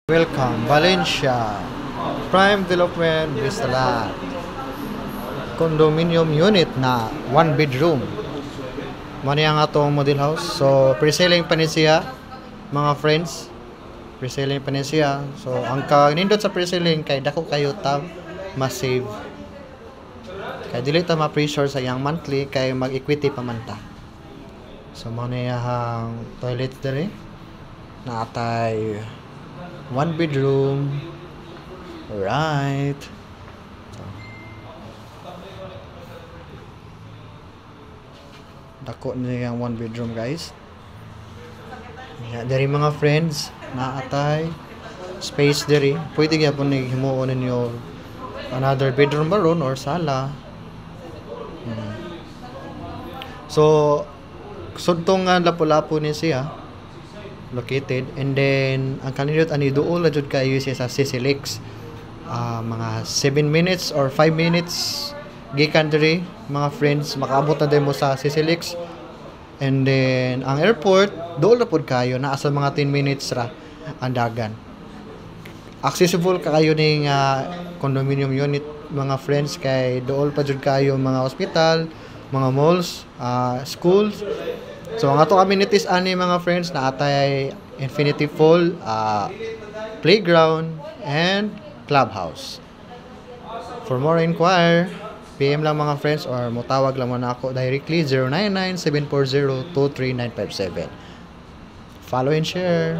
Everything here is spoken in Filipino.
Welcome, Valencia. Prime Development Vistalat. Condominium unit na one bedroom. Mani ang atong model house. So, pre-selling pa ni siya, mga friends. Pre-selling pa ni siya. So, ang nindot sa pre-selling kay dako kayo tab ma-save. Kay dili ta ma-pressure sa yang monthly kay mag-equity pa man ta. So, mani ang toilet dere na atay one bedroom. Right. Dako niya yung one bedroom, guys. Dari mga friends na atay space diri. Pwede gyapon ni himuon ninyo another bedroom ba ron or sala. So sudtong nga lapu-lapu ni siya located, and then ang kanindot ani duol na jud kayo siya sa Sisilix. Mga 7 minutes or 5 minutes gikan diri mga friends, makaabot na din mo sa Sisilix. And then ang airport duol na pud kayo, naa sa mga 10 minutes ra ang dagan. Accessible ka kayo ning condominium unit mga friends, kay duol pa jud kayo mga hospital, mga malls, schools. So ang ato amenities ani mga friends na atay infinity pool, playground and clubhouse. For more inquire, PM lang mga friends or motawag lang mo na ako directly 099-740-23957. Follow and share.